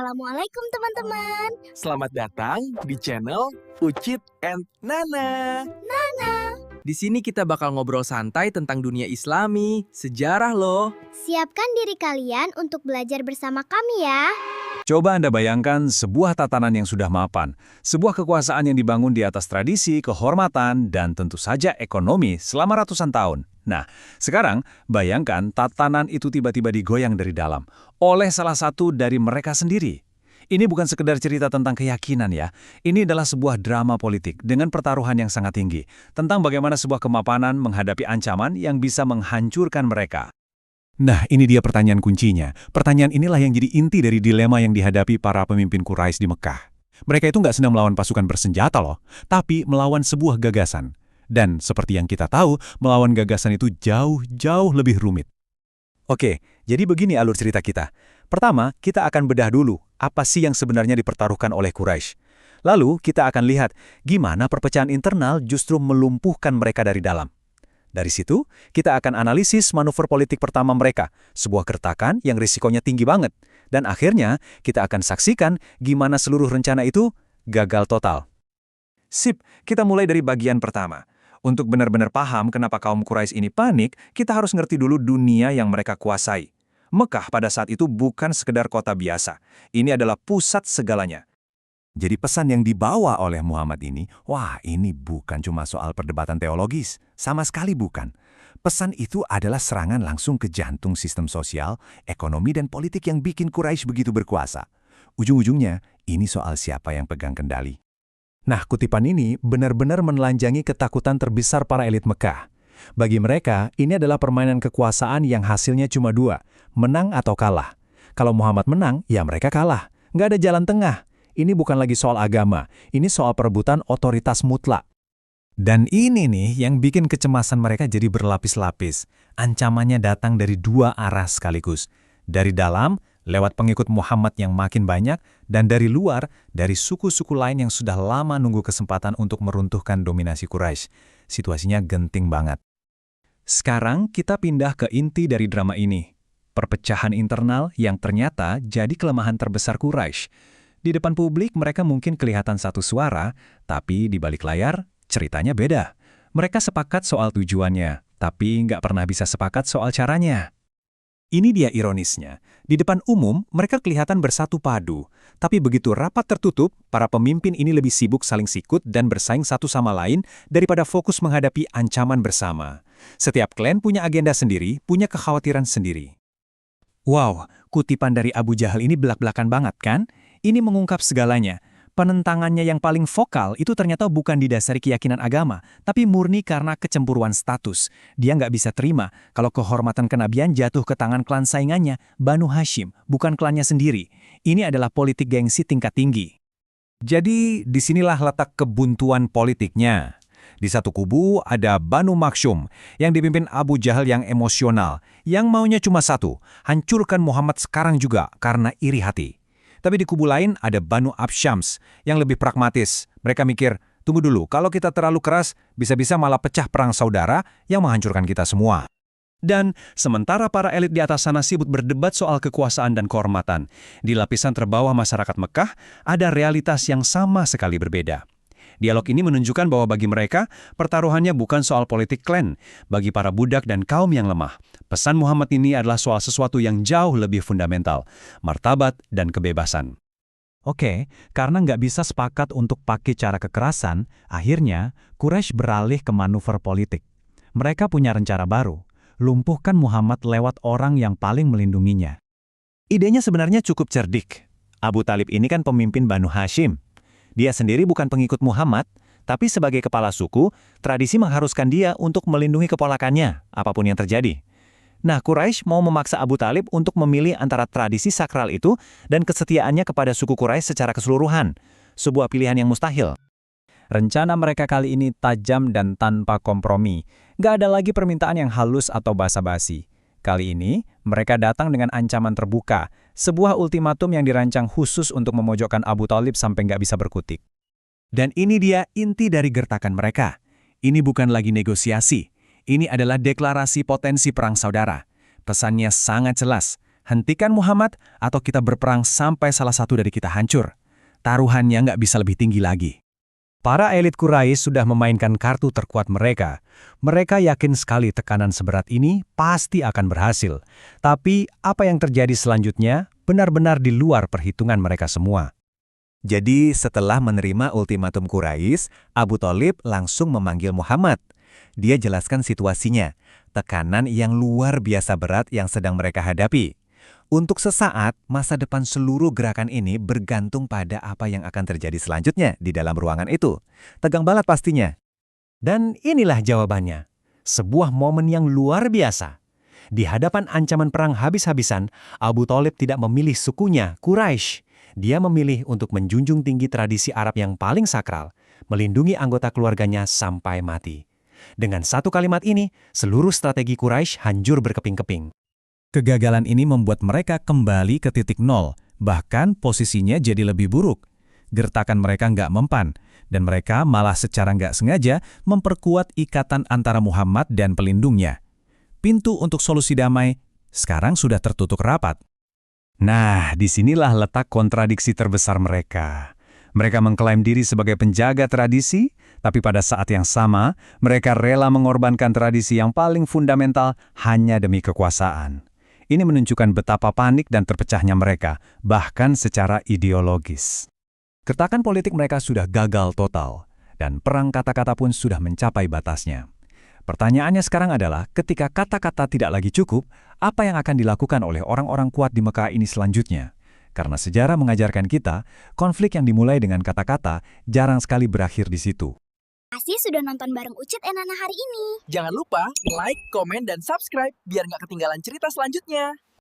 Assalamualaikum teman-teman. Selamat datang di channel Ucit and Nana. Di sini kita bakal ngobrol santai tentang dunia Islami, sejarah loh. Siapkan diri kalian untuk belajar bersama kami ya. Coba Anda bayangkan sebuah tatanan yang sudah mapan, sebuah kekuasaan yang dibangun di atas tradisi, kehormatan, dan tentu saja ekonomi selama ratusan tahun. Nah, sekarang bayangkan tatanan itu tiba-tiba digoyang dari dalam oleh salah satu dari mereka sendiri. Ini bukan sekedar cerita tentang keyakinan ya, ini adalah sebuah drama politik dengan pertaruhan yang sangat tinggi tentang bagaimana sebuah kemapanan menghadapi ancaman yang bisa menghancurkan mereka. Nah, ini dia pertanyaan kuncinya. Pertanyaan inilah yang jadi inti dari dilema yang dihadapi para pemimpin Quraisy di Mekah. Mereka itu nggak sedang melawan pasukan bersenjata loh, tapi melawan sebuah gagasan. Dan seperti yang kita tahu, melawan gagasan itu jauh lebih rumit. Oke, jadi begini alur cerita kita. Pertama, kita akan bedah dulu apa sih yang sebenarnya dipertaruhkan oleh Quraisy. Lalu, kita akan lihat gimana perpecahan internal justru melumpuhkan mereka dari dalam. Dari situ, kita akan analisis manuver politik pertama mereka, sebuah gertakan yang risikonya tinggi banget. Dan akhirnya, kita akan saksikan gimana seluruh rencana itu gagal total. Sip, kita mulai dari bagian pertama. Untuk benar-benar paham kenapa kaum Quraisy ini panik, kita harus ngerti dulu dunia yang mereka kuasai. Mekah pada saat itu bukan sekedar kota biasa. Ini adalah pusat segalanya. Jadi pesan yang dibawa oleh Muhammad ini, wah ini bukan cuma soal perdebatan teologis, sama sekali bukan. Pesan itu adalah serangan langsung ke jantung sistem sosial, ekonomi dan politik yang bikin Quraisy begitu berkuasa. Ujung-ujungnya, ini soal siapa yang pegang kendali. Nah, kutipan ini benar-benar menelanjangi ketakutan terbesar para elit Mekah. Bagi mereka, ini adalah permainan kekuasaan yang hasilnya cuma dua, menang atau kalah. Kalau Muhammad menang, ya mereka kalah. Nggak ada jalan tengah. Ini bukan lagi soal agama, ini soal perebutan otoritas mutlak. Dan ini nih yang bikin kecemasan mereka jadi berlapis-lapis. Ancamannya datang dari dua arah sekaligus. Dari dalam, lewat pengikut Muhammad yang makin banyak, dan dari luar, dari suku-suku lain yang sudah lama nunggu kesempatan untuk meruntuhkan dominasi Quraisy. Situasinya genting banget. Sekarang kita pindah ke inti dari drama ini. Perpecahan internal yang ternyata jadi kelemahan terbesar Quraisy. Di depan publik mereka mungkin kelihatan satu suara, tapi di balik layar ceritanya beda. Mereka sepakat soal tujuannya, tapi nggak pernah bisa sepakat soal caranya. Ini dia ironisnya. Di depan umum mereka kelihatan bersatu padu, tapi begitu rapat tertutup, para pemimpin ini lebih sibuk saling sikut dan bersaing satu sama lain daripada fokus menghadapi ancaman bersama. Setiap klan punya agenda sendiri, punya kekhawatiran sendiri. Wow, kutipan dari Abu Jahal ini belak-belakan banget kan? Ini mengungkap segalanya. Penentangannya yang paling vokal itu ternyata bukan didasari keyakinan agama, tapi murni karena kecemburuan status. Dia nggak bisa terima kalau kehormatan kenabian jatuh ke tangan klan saingannya, Banu Hashim, bukan klannya sendiri. Ini adalah politik gengsi tingkat tinggi. Jadi, disinilah letak kebuntuan politiknya. Di satu kubu ada Banu Makhsyum yang dipimpin Abu Jahal yang emosional, yang maunya cuma satu, hancurkan Muhammad sekarang juga karena iri hati. Tapi di kubu lain ada Banu Absyams yang lebih pragmatis. Mereka mikir, tunggu dulu, kalau kita terlalu keras, bisa-bisa malah pecah perang saudara yang menghancurkan kita semua. Dan sementara para elit di atas sana sibuk berdebat soal kekuasaan dan kehormatan, di lapisan terbawah masyarakat Mekah ada realitas yang sama sekali berbeda. Dialog ini menunjukkan bahwa bagi mereka, pertaruhannya bukan soal politik klan. Bagi para budak dan kaum yang lemah, pesan Muhammad ini adalah soal sesuatu yang jauh lebih fundamental, martabat dan kebebasan. Oke, karena nggak bisa sepakat untuk pakai cara kekerasan, akhirnya Quraisy beralih ke manuver politik. Mereka punya rencana baru, lumpuhkan Muhammad lewat orang yang paling melindunginya. Idenya sebenarnya cukup cerdik. Abu Talib ini kan pemimpin Banu Hashim. Dia sendiri bukan pengikut Muhammad, tapi sebagai kepala suku, tradisi mengharuskan dia untuk melindungi keponakannya, apapun yang terjadi. Nah, Quraisy mau memaksa Abu Talib untuk memilih antara tradisi sakral itu dan kesetiaannya kepada suku Quraisy secara keseluruhan, sebuah pilihan yang mustahil. Rencana mereka kali ini tajam dan tanpa kompromi. Nggak ada lagi permintaan yang halus atau basa-basi. Kali ini, mereka datang dengan ancaman terbuka, sebuah ultimatum yang dirancang khusus untuk memojokkan Abu Talib sampai nggak bisa berkutik. Dan ini dia inti dari gertakan mereka. Ini bukan lagi negosiasi. Ini adalah deklarasi potensi perang saudara. Pesannya sangat jelas. hentikan Muhammad atau kita berperang sampai salah satu dari kita hancur. Taruhannya nggak bisa lebih tinggi lagi. Para elit Quraisy sudah memainkan kartu terkuat mereka. Mereka yakin sekali tekanan seberat ini pasti akan berhasil. Tapi apa yang terjadi selanjutnya benar-benar di luar perhitungan mereka semua. Jadi setelah menerima ultimatum Quraisy, Abu Thalib langsung memanggil Muhammad. Dia jelaskan situasinya, tekanan yang luar biasa berat yang sedang mereka hadapi. Untuk sesaat, masa depan seluruh gerakan ini bergantung pada apa yang akan terjadi selanjutnya di dalam ruangan itu. Tegang banget pastinya. Dan inilah jawabannya. Sebuah momen yang luar biasa. Di hadapan ancaman perang habis-habisan, Abu Thalib tidak memilih sukunya, Quraisy. Dia memilih untuk menjunjung tinggi tradisi Arab yang paling sakral, melindungi anggota keluarganya sampai mati. Dengan satu kalimat ini, seluruh strategi Quraisy hancur berkeping-keping. Kegagalan ini membuat mereka kembali ke titik nol, bahkan posisinya jadi lebih buruk. Gertakan mereka nggak mempan, dan mereka malah secara nggak sengaja memperkuat ikatan antara Muhammad dan pelindungnya. Pintu untuk solusi damai sekarang sudah tertutup rapat. Nah, disinilah letak kontradiksi terbesar mereka. Mereka mengklaim diri sebagai penjaga tradisi, tapi pada saat yang sama, mereka rela mengorbankan tradisi yang paling fundamental hanya demi kekuasaan. Ini menunjukkan betapa panik dan terpecahnya mereka, bahkan secara ideologis. Gertakan politik mereka sudah gagal total, dan perang kata-kata pun sudah mencapai batasnya. Pertanyaannya sekarang adalah, ketika kata-kata tidak lagi cukup, apa yang akan dilakukan oleh orang-orang kuat di Mekah ini selanjutnya? Karena sejarah mengajarkan kita, konflik yang dimulai dengan kata-kata jarang sekali berakhir di situ. Pasti sudah nonton bareng Ucit and Nana hari ini. Jangan lupa like, komen, dan subscribe biar nggak ketinggalan cerita selanjutnya.